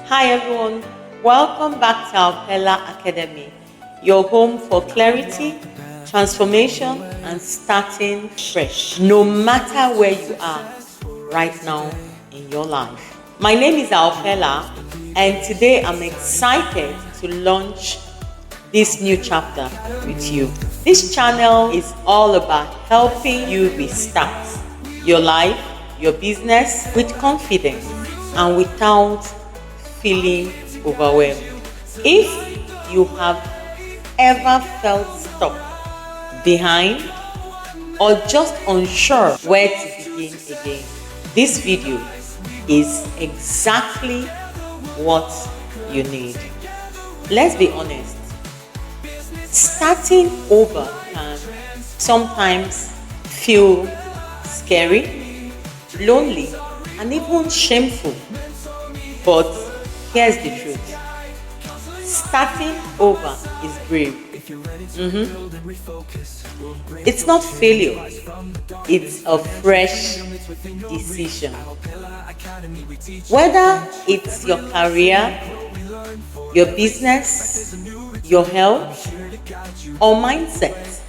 Hi everyone, welcome back to Alpela Academy, your home for clarity, transformation, and starting fresh, no matter where you are right now in your life. My name is Alpela, and today I'm excited to launch this new chapter with you. This channel is all about helping you restart your life, your business with confidence and without feeling overwhelmed. If you have ever felt stuck, behind, or just unsure where to begin again, this video is exactly what you need. Let's be honest, starting over can sometimes feel scary, lonely, and even shameful. But here's the truth. Starting over is brave. It's not failure. It's a fresh decision. Whether it's your career, your business, your health, or mindset,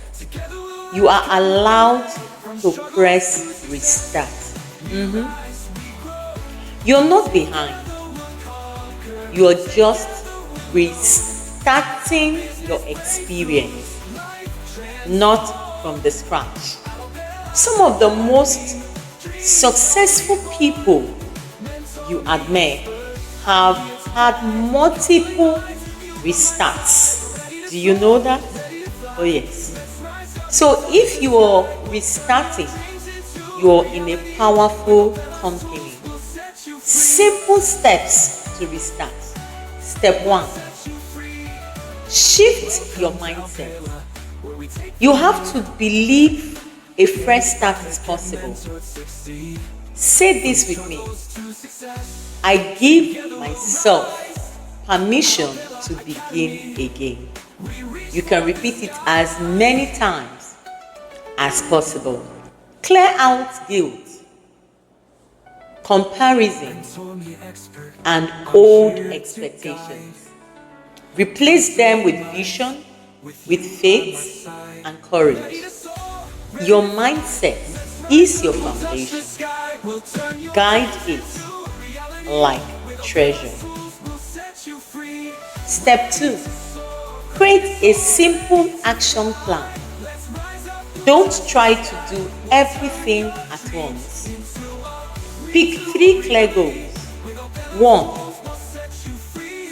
you are allowed to press restart. You're not behind. You're just restarting your experience, not from the scratch. Some of the most successful people you admire have had multiple restarts. Do you know that? Oh yes. So if you are restarting, you're in a powerful company. Simple steps to restart. Step 1. Shift your mindset. You have to believe a fresh start is possible. Say this with me. I give myself permission to begin again. You can repeat it as many times as possible. Clear out guilt, comparison, and old expectations. Replace them with vision, with faith, and courage. Your mindset is your foundation. Guide it like treasure. Step 2. Create a simple action plan. Don't try to do everything at once. Pick 3 clear goals. 1.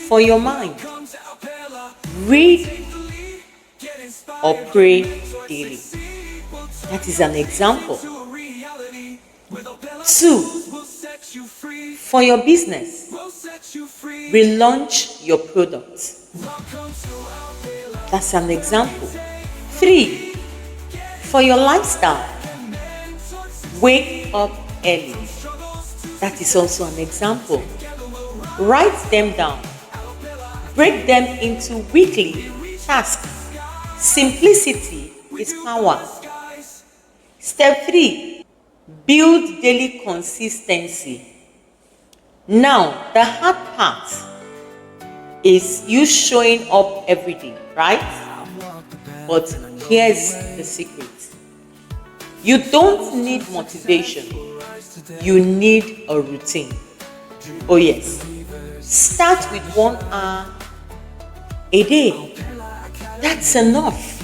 For your mind. Read or pray daily. That is an example. 2. For your business. Relaunch your product. That's an example. 3. For your lifestyle. Wake up early. That is also an example. Write them down. Break them into weekly tasks. Simplicity is power. Step 3. Build daily consistency. Now, the hard part is you showing up every day, right? But here's the secret. You don't need motivation. You need a routine. Oh yes. Start with 1 hour a day. That's enough.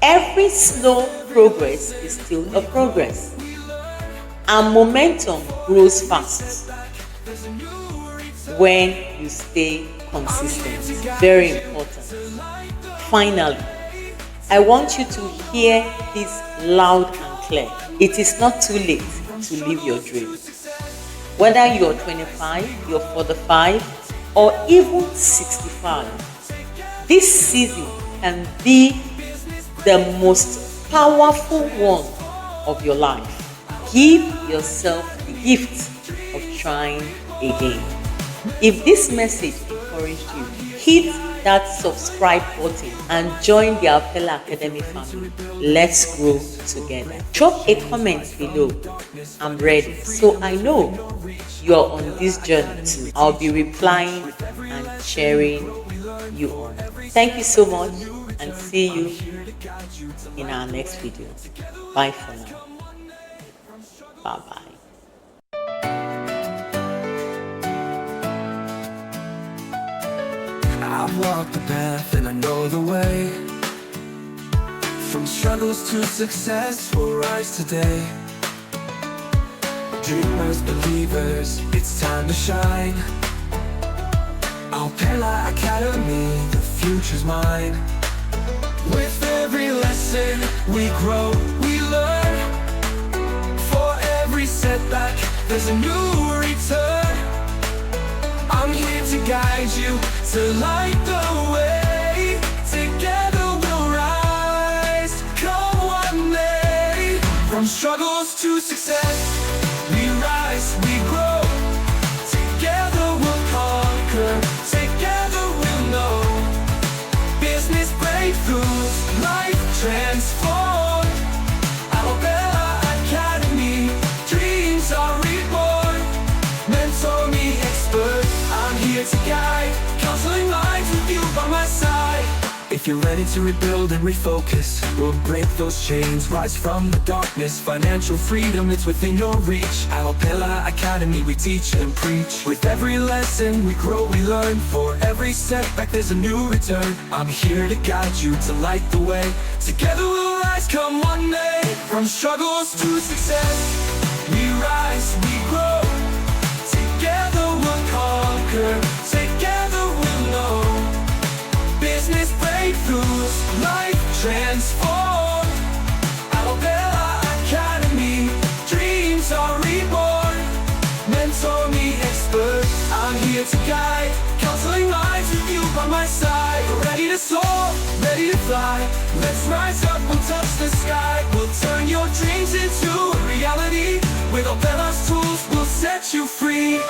Every slow progress is still a progress. And momentum grows fast when you stay consistent. Very important. Finally, I want you to hear this loud and clear. It is not too late to live your dream. Whether you're 25, you're 45, or even 65, this season can be the most powerful one of your life. Give yourself the gift of trying again. If this message encouraged you, hit that subscribe button and join the Alpela Academy family. Let's grow together. Drop a comment below. I'm ready. So I know you're on this journey too. I'll be replying and cheering you on. Thank you so much and see you in our next video. Bye for now. Bye bye. I've walked the path and I know the way. From struggles to success, we'll rise today. Dreamers, believers, it's time to shine. Alpela Academy, the future's mine. With every lesson we grow, we learn. For every setback, there's a new return. I'm here to guide you, to light the way. Together we'll rise, come one day. From struggles to success, we rise, we grow. Together we'll conquer, together we'll know. Business breakthroughs, life transformed. Alpela Academy, dreams are reborn. Mentor me, expert, I'm here to guide. Counseling life with you by my side. If you're ready to rebuild and refocus, we'll break those chains, rise from the darkness. Financial freedom, it's within your reach. Alpela Academy, we teach and preach. With every lesson we grow, we learn. For every setback, there's a new return. I'm here to guide you, to light the way. Together we'll rise, come one day. From struggles to success, we rise, we grow. Together we'll conquer, together we'll know. Business breakthroughs, life transformed. Alpela Academy, dreams are reborn. Mentor me, expert, I'm here to guide. Counseling lives with you by my side. Ready to soar, ready to fly. Let's rise up, we'll touch the sky. We'll turn your dreams into a reality. With Alpela's tools, we'll set you free.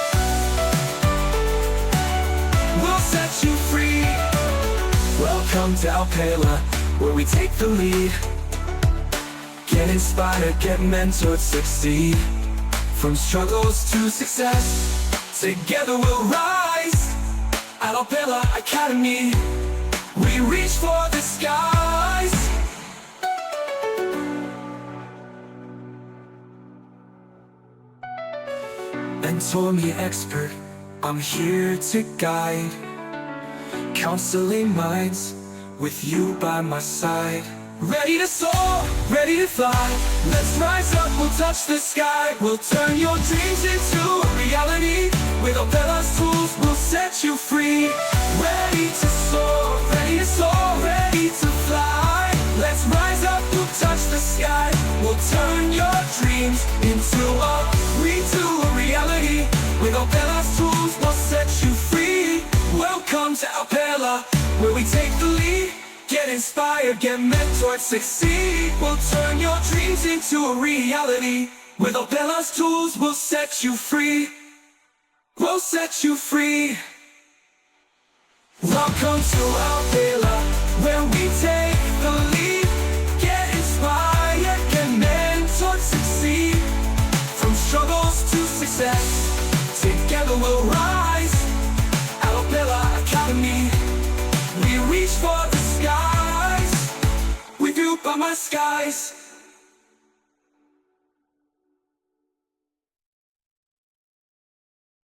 We'll set you free. Welcome to Alpela, where we take the lead. Get inspired, get mentored, succeed. From struggles to success, together we'll rise. At Alpela Academy, we reach for the skies. Mentor me, expert, I'm here to guide. Counseling minds, with you by my side. Ready to soar, ready to fly. Let's rise up, we'll touch the sky. We'll turn your dreams into a reality. With Alpela's tools, we'll set you free. Ready to soar, ready to soar, ready to fly. Let's rise up, we'll touch the sky. We'll turn your dreams into a reality. With Alpela's tools, we'll set you free. Welcome to Alpela, where we take the lead. Get inspired, get mentored, succeed. We'll turn your dreams into a reality. With Alpela's tools, we'll set you free. We'll set you free. Welcome to Alpela, where we take the lead. Get inspired, get mentored, succeed. From struggles to success, together we'll rise. Alpela Academy, we reach for the skies. With you by my skies.